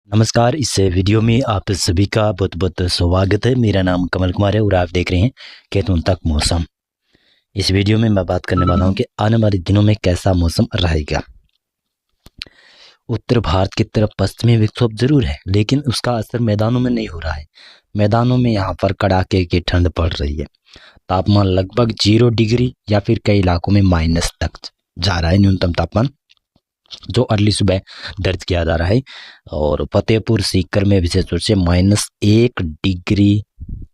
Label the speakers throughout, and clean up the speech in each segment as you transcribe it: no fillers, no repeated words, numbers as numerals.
Speaker 1: नमस्कार। इस वीडियो में आप सभी का बहुत बहुत स्वागत है। मेरा नाम कमल कुमार है और आप देख रहे हैं कैथून तक मौसम। इस वीडियो में मैं बात करने वाला हूं कि आने वाले दिनों में कैसा मौसम रहेगा। उत्तर भारत की तरफ पश्चिमी विक्षोभ जरूर है, लेकिन उसका असर मैदानों में नहीं हो रहा है। मैदानों में यहाँ पर कड़ाके की ठंड पड़ रही है। तापमान लगभग 0 डिग्री या फिर कई इलाकों में माइनस तक जा रहा है न्यूनतम तापमान, जो अर्ली सुबह दर्ज किया जा रहा है। और फतेहपुर सीकर में विशेष रूप से -1 डिग्री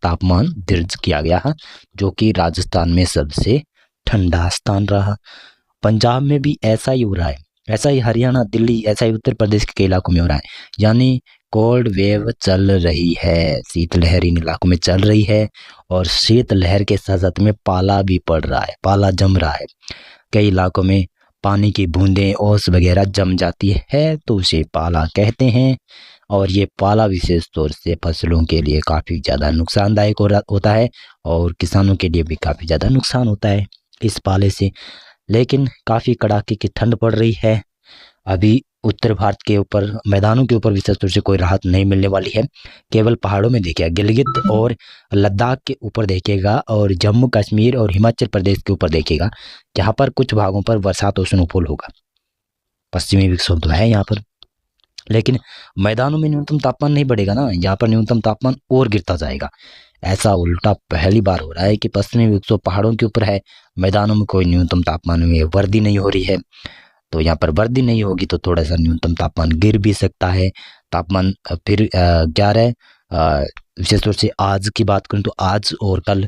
Speaker 1: तापमान दर्ज किया गया है, जो कि राजस्थान में सबसे ठंडा स्थान रहा। पंजाब में भी ऐसा ही हो रहा है, ऐसा ही हरियाणा, दिल्ली, ऐसा ही उत्तर प्रदेश के कई इलाकों में हो रहा है। यानी कोल्ड वेव चल रही है, शीतलहर इन इलाकों में चल रही है। और शीतलहर के साथ साथ में पाला भी पड़ रहा है, पाला जम रहा है। कई इलाकों में पानी की बूंदें ओस वगैरह जम जाती है, तो उसे पाला कहते हैं। और ये पाला विशेष तौर से फसलों के लिए काफ़ी ज़्यादा नुकसानदायक होता है और किसानों के लिए भी काफ़ी ज़्यादा नुकसान होता है इस पाले से। लेकिन काफ़ी कड़ाके की ठंड पड़ रही है। अभी उत्तर भारत के ऊपर, मैदानों के ऊपर विशेष रूप से कोई राहत नहीं मिलने वाली है। केवल पहाड़ों में देखिएगा, गिलगित और लद्दाख के ऊपर देखिएगा और जम्मू कश्मीर और हिमाचल प्रदेश के ऊपर देखिएगा, जहाँ पर कुछ भागों पर बरसात और स्नोफॉल होगा। पश्चिमी विक्षोभ तो है यहाँ पर, लेकिन मैदानों में न्यूनतम तापमान नहीं बढ़ेगा ना, यहाँ पर न्यूनतम तापमान और गिरता जाएगा। ऐसा उल्टा पहली बार हो रहा है कि पश्चिमी विक्षोभ पहाड़ों के ऊपर है, मैदानों में कोई न्यूनतम तापमान में वृद्धि नहीं हो रही है। तो यहाँ पर वृद्धि नहीं होगी तो थोड़ा सा न्यूनतम तापमान गिर भी सकता है। तापमान फिर 11 विशेष तौर से आज की बात करूँ तो आज और कल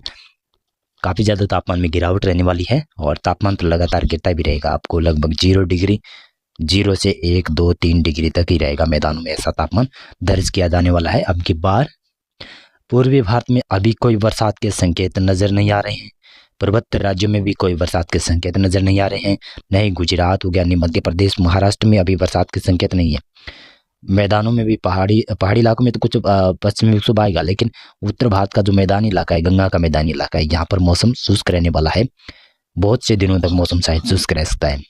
Speaker 1: काफ़ी ज़्यादा तापमान में गिरावट रहने वाली है। और तापमान तो लगातार गिरता भी रहेगा, आपको लगभग 0 डिग्री, 0 से 1, 2, 3 डिग्री तक ही रहेगा मैदानों में। ऐसा तापमान दर्ज किया जाने वाला है अब की बार। पूर्वी भारत में अभी कोई बरसात के संकेत नज़र नहीं आ रहे हैं। पर्वतीय राज्यों में भी कोई बरसात के संकेत नजर नहीं आ रहे हैं। नहीं गुजरात हो गया, नहीं मध्य प्रदेश, महाराष्ट्र में अभी बरसात के संकेत नहीं है। मैदानों में भी पहाड़ी इलाकों में तो कुछ पश्चिमी विक्षोभ आएगा, लेकिन उत्तर भारत का जो मैदानी इलाका है, गंगा का मैदानी इलाका है, यहाँ पर मौसम शुष्क रहने वाला है। बहुत से दिनों तक मौसम शायद शुष्क रह सकता है।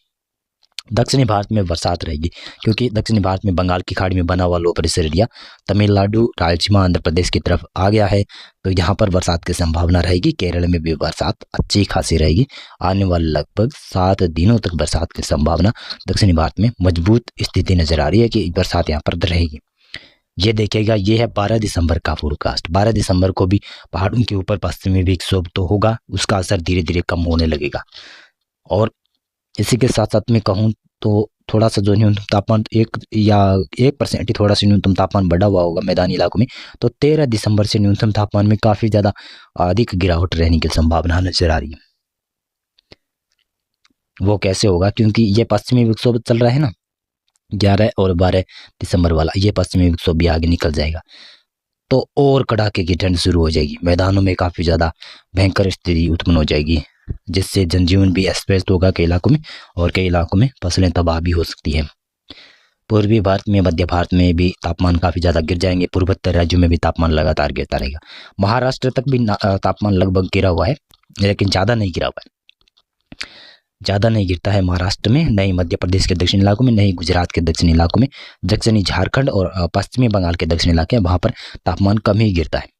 Speaker 1: दक्षिणी भारत में बरसात रहेगी, क्योंकि दक्षिणी भारत में बंगाल की खाड़ी में बना हुआ low pressure area Tamil Nadu, Rayalaseema, Andhra Pradesh की तरफ आ गया है, तो यहाँ पर बरसात की संभावना रहेगी। केरल में भी बरसात अच्छी खासी रहेगी। आने वाले लगभग 7 दिनों तक बरसात की संभावना दक्षिणी भारत में मजबूत स्थिति नजर आ रही है कि बरसात यहाँ पर रहेगी। ये देखिएगा, ये है 12 दिसंबर का फोरकास्ट। 12 दिसंबर को भी पहाड़ों के ऊपर पश्चिमी विक्षोभ तो होगा, उसका असर धीरे धीरे कम होने लगेगा। और इसी के साथ साथ में कहूँ तो थोड़ा सा जो न्यूनतम तापमान 1% ही थोड़ा सा न्यूनतम तापमान बढ़ा हुआ होगा मैदानी इलाकों में। तो 13 दिसंबर से न्यूनतम तापमान में काफ़ी ज़्यादा अधिक गिरावट रहने की संभावना नजर आ रही है। वो कैसे होगा, क्योंकि ये पश्चिमी विक्षोभ चल रहा है ना, 11 और 12 दिसंबर वाला, ये पश्चिमी विक्षोभ भी आगे निकल जाएगा तो और कड़ाके की ठंड शुरू हो जाएगी। मैदानों में काफ़ी ज़्यादा भयंकर स्थिति उत्पन्न हो जाएगी, जिससे जनजीवन भी अस्त व्यस्त होगा कई इलाकों में, और कई इलाकों में फसलें तबाह भी हो सकती है। पूर्वी भारत में, मध्य भारत में भी तापमान काफ़ी ज़्यादा गिर जाएंगे। पूर्वोत्तर राज्यों में भी तापमान लगातार गिरता रहेगा। महाराष्ट्र तक भी तापमान लगभग गिरा हुआ है, लेकिन ज़्यादा नहीं गिरा हुआ है। ज़्यादा नहीं गिरता है महाराष्ट्र में, नहीं मध्य प्रदेश के दक्षिणी इलाकों में, नहीं गुजरात के दक्षिणी इलाकों में। दक्षिणी झारखंड और पश्चिमी बंगाल के दक्षिणी इलाके, वहाँ पर तापमान कम ही गिरता है।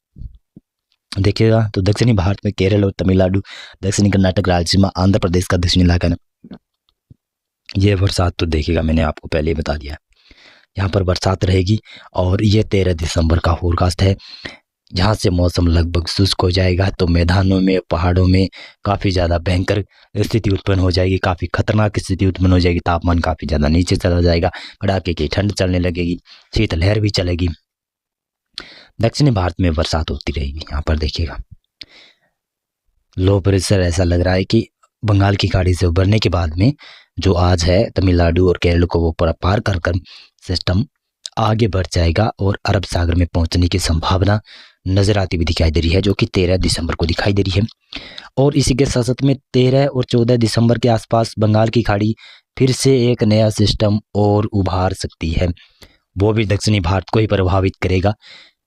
Speaker 1: देखिएगा तो दक्षिणी भारत में केरल और तमिलनाडु, दक्षिणी कर्नाटक, रायलसीमा, आंध्र प्रदेश का दक्षिणी इलाका है ना, ये बरसात तो देखिएगा, मैंने आपको पहले ही बता दिया है, यहाँ पर बरसात रहेगी। और ये 13 दिसंबर का फोरकास्ट है। यहाँ से मौसम लगभग शुष्क हो जाएगा, तो मैदानों में, पहाड़ों में काफ़ी ज़्यादा भयंकर स्थिति उत्पन्न हो जाएगी, काफ़ी खतरनाक स्थिति उत्पन्न हो जाएगी। तापमान काफ़ी ज़्यादा नीचे चला जाएगा, कड़ाके की ठंड चलने लगेगी, शीतलहर भी चलेगी। दक्षिणी भारत में बरसात होती रहेगी। यहाँ पर देखिएगा लो प्रेशर ऐसा लग रहा है कि बंगाल की खाड़ी से उभरने के बाद में जो आज है तमिलनाडु और केरल को वो पार कर सिस्टम आगे बढ़ जाएगा और अरब सागर में पहुंचने की संभावना नजर आती हुई दिखाई दे रही है, जो कि 13 दिसंबर को दिखाई दे रही है। और इसी के साथ साथ में 13 और 14 दिसंबर के आसपास बंगाल की खाड़ी फिर से एक नया सिस्टम और उभार सकती है, वो भी दक्षिणी भारत को ही प्रभावित करेगा।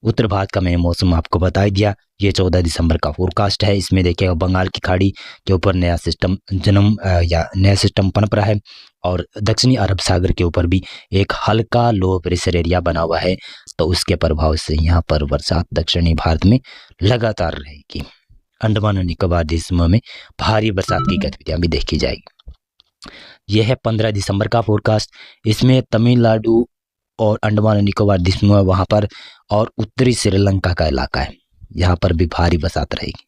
Speaker 1: उत्तर भारत का मैं मौसम आपको बता ही दिया। ये 14 दिसंबर का फोरकास्ट है। इसमें देखिएगा बंगाल की खाड़ी के ऊपर नया सिस्टम या नया सिस्टम पनप रहा है, और दक्षिणी अरब सागर के ऊपर भी एक हल्का लो प्रेशर एरिया बना हुआ है, तो उसके प्रभाव से यहाँ पर बरसात दक्षिणी भारत में लगातार रहेगी। अंडमान और निकोबार द्वीप समूह में भारी बरसात की गतिविधियां भी देखी जाएगी। यह है 15 दिसंबर का फोरकास्ट। इसमें तमिलनाडु और अंडमान और निकोबार द्वीप समूह वहाँ पर और उत्तरी श्रीलंका का इलाका है, यहाँ पर भी भारी बरसात रहेगी।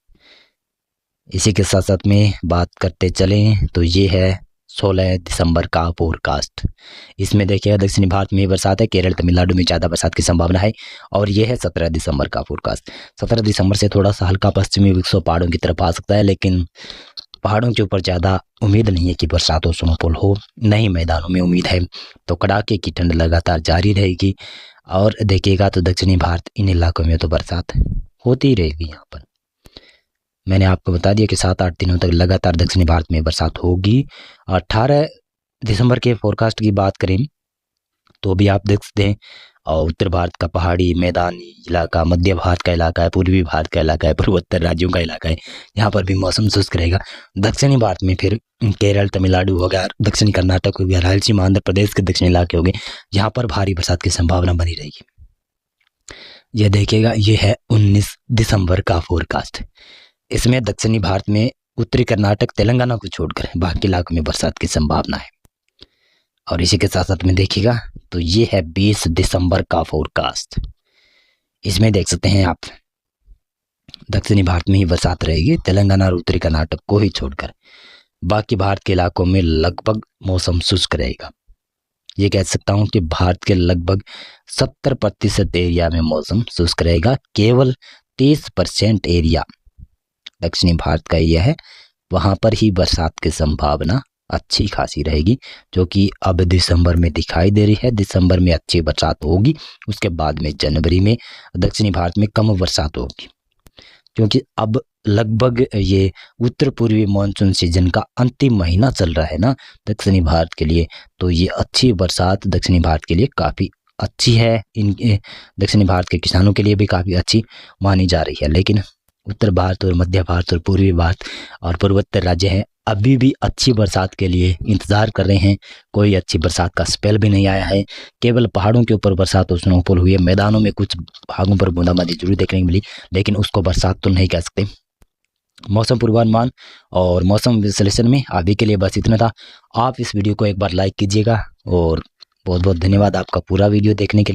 Speaker 1: इसी के साथ साथ में बात करते चलें तो ये है 16 दिसंबर का फोरकास्ट। इसमें देखिएगा दक्षिणी भारत में बरसात है, केरल तमिलनाडु में ज़्यादा बरसात की संभावना है। और ये है 17 दिसंबर का फोरकास्ट। 17 दिसंबर से थोड़ा सा हल्का पश्चिमी विक्षोभ पहाड़ों की तरफ आ सकता है, लेकिन पहाड़ों के ऊपर ज़्यादा उम्मीद नहीं है कि बरसात हो, स्नोफॉल हो, नहीं मैदानों में उम्मीद है। तो कड़ाके की ठंड लगातार जारी रहेगी। और देखिएगा तो दक्षिणी भारत इन इलाकों में तो बरसात होती ही रहेगी। यहाँ पर मैंने आपको बता दिया कि 7-8 दिनों तक लगातार दक्षिणी भारत में बरसात होगी। 18 दिसंबर के फोरकास्ट की बात करें तो भी आप देख सकते हैं, और उत्तर भारत का पहाड़ी मैदानी इलाका, मध्य भारत का इलाका है, पूर्वी भारत का इलाका है, पूर्वोत्तर राज्यों का इलाका है, यहाँ पर भी मौसम शुष्क रहेगा। दक्षिणी भारत में फिर केरल तमिलनाडु हो गया, दक्षिणी कर्नाटक हो गया, रायलसीमा आंध्र प्रदेश के दक्षिणी इलाके हो गए, यहाँ पर भारी बरसात की संभावना बनी रहेगी। यह देखिएगा, ये है 19 दिसंबर का फोरकास्ट। इसमें दक्षिणी भारत में उत्तरी कर्नाटक तेलंगाना को छोड़कर बाकी इलाकों में बरसात की संभावना है। और इसी के साथ साथ में देखिएगा तो ये है 20 दिसंबर का फोरकास्ट। इसमें देख सकते हैं आप दक्षिणी भारत में ही बरसात रहेगी, तेलंगाना और उत्तरी कर्नाटक को ही छोड़कर बाकी भारत के इलाकों में लगभग मौसम शुष्क रहेगा। ये कह सकता हूँ कि भारत के लगभग 70% एरिया में मौसम शुष्क रहेगा। केवल 30% एरिया दक्षिणी भारत का एरिया है, वहाँ पर ही बरसात की संभावना अच्छी खासी रहेगी, जो कि अब दिसंबर में दिखाई दे रही है। दिसंबर में अच्छी बरसात होगी, उसके बाद में जनवरी में दक्षिणी भारत में कम बरसात होगी, क्योंकि अब लगभग ये उत्तर पूर्वी मानसून सीजन का अंतिम महीना चल रहा है ना दक्षिणी भारत के लिए, तो ये अच्छी बरसात दक्षिणी भारत के लिए काफ़ी अच्छी है। इन दक्षिणी भारत के किसानों के लिए भी काफ़ी अच्छी मानी जा रही है। लेकिन उत्तर भारत और मध्य भारत और पूर्वी भारत और पूर्वोत्तर राज्य हैं, अभी भी अच्छी बरसात के लिए इंतज़ार कर रहे हैं। कोई अच्छी बरसात का स्पेल भी नहीं आया है, केवल पहाड़ों के ऊपर बरसात और स्नोफॉल हुई है। मैदानों में कुछ भागों पर बूंदाबांदी जरूर देखने को मिली, लेकिन उसको बरसात तो नहीं कह सकते। मौसम पूर्वानुमान और मौसम विश्लेषण में अभी के लिए बस इतना था। आप इस वीडियो को एक बार लाइक कीजिएगा और बहुत बहुत धन्यवाद आपका पूरा वीडियो देखने के लिए।